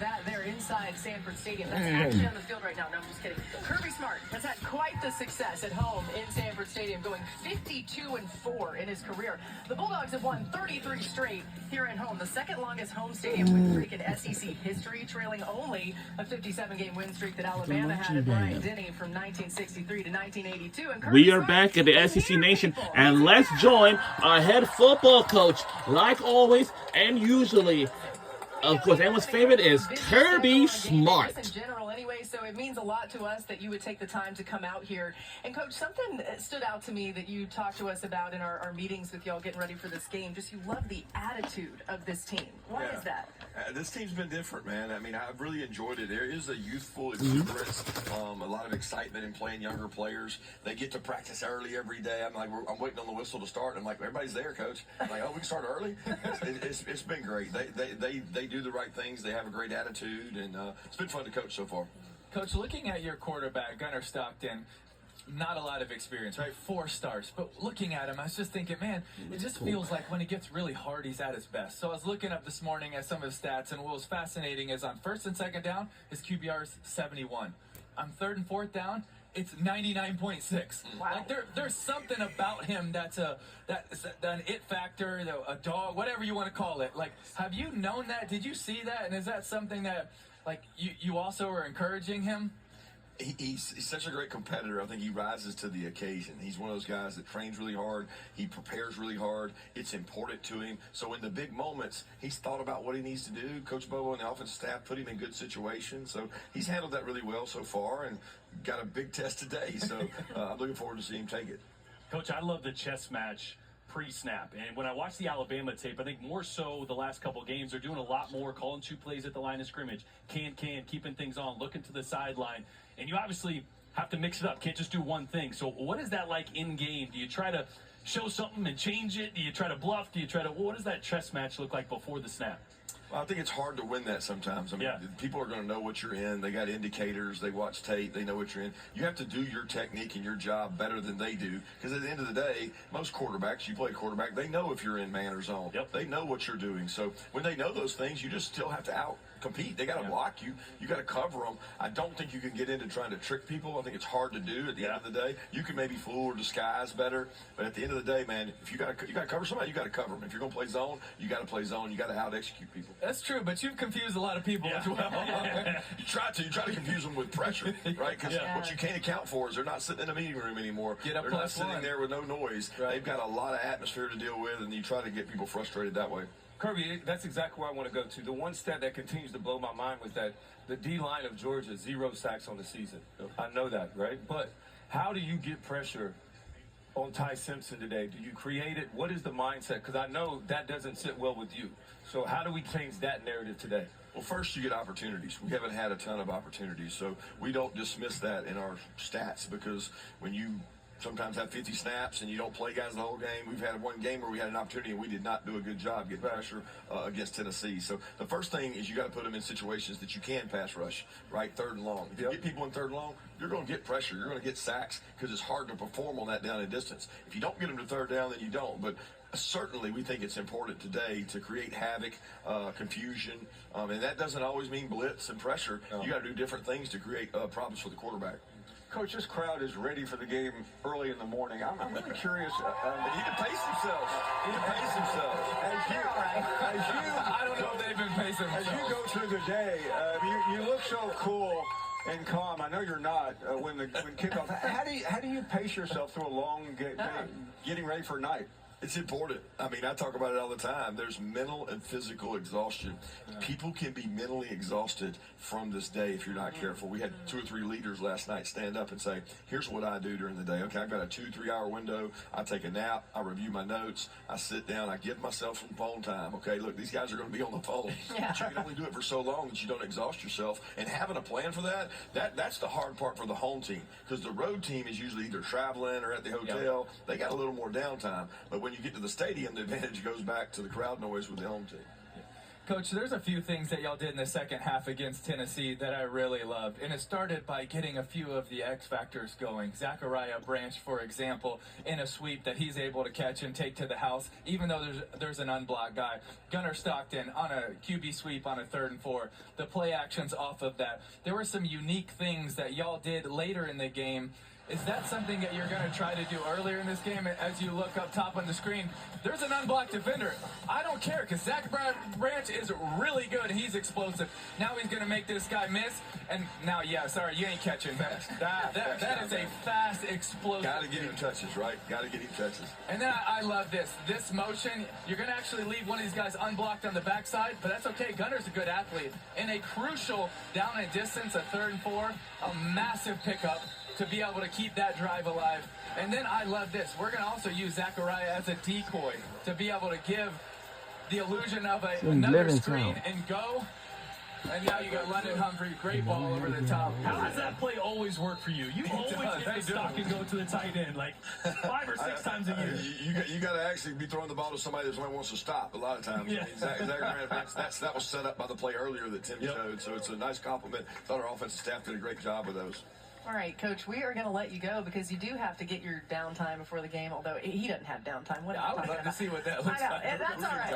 that there inside Sanford Stadium. That's actually on the field right now. No, I'm just kidding. Kirby Smart has had quite the success at home in Sanford Stadium, going 52-4 in his career. The Bulldogs have won 33 straight here at home, the second longest home stadium win streak in SEC history, trailing only a 57-game win streak that Alabama had at Bryant-Denny from 1963 to 1982. And We are back at the SEC Nation, and let's join our head football coach, like always and usually. Of course, everyone's favorite is Kirby Smart. In general, anyway, so it means a lot to us that you would take the time to come out here. And, Coach, something stood out to me that you talked to us about in our meetings with y'all getting ready for this game. Just you love the attitude of this team. Why is that? This team's been different, man. I mean, I've really enjoyed it. There is a youthful exuberance, a lot of excitement in playing younger players. They get to practice early every day. I'm waiting on the whistle to start. I'm like, everybody's there, Coach. I'm like, oh, we can start early? It's been great. They do the right things. They have a great attitude, and it's been fun to coach so far. Coach, looking at your quarterback, Gunnar Stockton, not a lot of experience, right? 4 starts. But looking at him, I was just thinking, man, it just feels like when it gets really hard, he's at his best. So I was looking up this morning at some of his stats, and what was fascinating is on first and second down, his QBR is 71. On third and fourth down, it's 99.6. Wow. Like there's something about him that's an it factor, a dog, whatever you want to call it. Like, have you known that? Did you see that? And is that something that, like, you also are encouraging him? He's such a great competitor. I think he rises to the occasion. He's one of those guys that trains really hard. He prepares really hard. It's important to him. So in the big moments, he's thought about what he needs to do. Coach Bobo and the offensive staff put him in good situations. So he's handled that really well so far and got a big test today. So I'm looking forward to seeing him take it. Coach, I love the chess match pre-snap. And when I watch the Alabama tape, I think more so the last couple games, they're doing a lot more, calling 2 plays at the line of scrimmage, keeping things on, looking to the sideline. And you obviously have to mix it up. Can't just do one thing. So what is that like in game? Do you try to show something and change it? Do you try to bluff? What does that chess match look like before the snap? Well, I think it's hard to win that sometimes. I mean, people are going to know what you're in. They got indicators. They watch tape. They know what you're in. You have to do your technique and your job better than they do, because at the end of the day, most quarterbacks, you play quarterback, they know if you're in man or zone. They know what you're doing. So when they know those things, you just still have to out-compete. They got to block you. You got to cover them. I don't think you can get into trying to trick people. I think it's hard to do at the end of the day. You can maybe fool or disguise better, but at the end of the day, man, if you got to cover somebody, you got to cover them. If you're going to play zone, you got to play zone. You got to out-execute people. That's true, but you've confused a lot of people as well. You try to confuse them with pressure, right? Because what you can't account for is they're not sitting in a meeting room anymore. They're not sitting there with no noise. They've got a lot of atmosphere to deal with, and you try to get people frustrated that way. Kirby, that's exactly where I want to go to. The one stat that continues to blow my mind was that the D-line of Georgia, 0 sacks on the season. I know that, right? But how do you get pressure on Ty Simpson today? Do you create it? What is the mindset? Because I know that doesn't sit well with you. So how do we change that narrative today? Well, first, you get opportunities. We haven't had a ton of opportunities, so we don't dismiss that in our stats, because when you sometimes have 50 snaps and you don't play guys the whole game. We've had one game where we had an opportunity and we did not do a good job getting pressure against Tennessee. So the first thing is you got to put them in situations that you can pass rush, right? Third and long. If you get people in third and long, you're going to get pressure. You're going to get sacks, because it's hard to perform on that down and distance. If you don't get them to third down, then you don't. But certainly we think it's important today to create havoc, confusion, and that doesn't always mean blitz and pressure. You got to do different things to create problems for the quarterback. Coach, this crowd is ready for the game early in the morning. I'm really curious. They need to pace themselves. I don't know if they've been pacing themselves. As you go through the day, you look so cool and calm. I know you're not when kickoff. How do you pace yourself through a long day, getting ready for night? It's important. I mean, I talk about it all the time. There's mental and physical exhaustion. People can be mentally exhausted from this day if you're not careful. We had 2 or 3 leaders last night stand up and say, here's what I do during the day. Okay, I've got a 2-3 hour window. I take a nap. I review my notes. I sit down. I give myself some phone time. Okay, look, these guys are going to be on the phone. But you can only do it for so long that you don't exhaust yourself. And having a plan for that's the hard part for the home team, because the road team is usually either traveling or at the hotel. They got a little more downtime. But when you get to the stadium, the advantage goes back to the crowd noise with the home team. Coach, there's a few things that y'all did in the second half against Tennessee that I really loved. And it started by getting a few of the X factors going. Zachariah Branch, for example, in a sweep that he's able to catch and take to the house, even though there's an unblocked guy. Gunnar Stockton on a QB sweep on a 3rd and 4. The play actions off of that. There were some unique things that y'all did later in the game. Is that something that you're going to try to do earlier in this game? As you look up top on the screen, there's an unblocked defender. I don't care because Zach Branch is really good. He's explosive. Now he's going to make this guy miss. And now, yeah, sorry, you ain't catching that. That is a fast, explosive. Got to get him touches, right? Got to get him touches. And then I love this. This motion, you're going to actually leave one of these guys unblocked on the backside, but that's okay. Gunner's a good athlete. In a crucial down and distance, a 3rd and 4, a massive pickup to be able to keep that drive alive. And then I love this. We're going to also use Zachariah as a decoy to be able to give the illusion of another screen and go. And now you got London Humphrey, great ball over the top. How does that play always work for you? You always get the stock and go to the tight end like 5 or 6 times a year. You got to actually be throwing the ball to somebody that wants to stop a lot of times. Yeah. I mean, that was set up by the play earlier that Tim showed, so it's a nice compliment. Thought our offensive staff did a great job with those. All right, Coach, we are going to let you go because you do have to get your downtime before the game, although he doesn't have downtime. What I would love to see what that looks like. That's all right.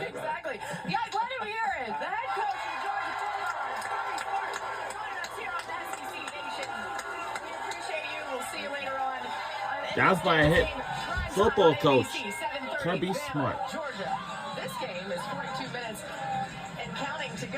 Exactly. Yeah, let him hear it. The head coach of Georgia Bulldogs, Kirby Smart, joining us here on the SEC Nation. We appreciate you. We'll see you later on. That's my head football coach, Kirby Smart. Georgia. This game is 42 minutes and counting to go.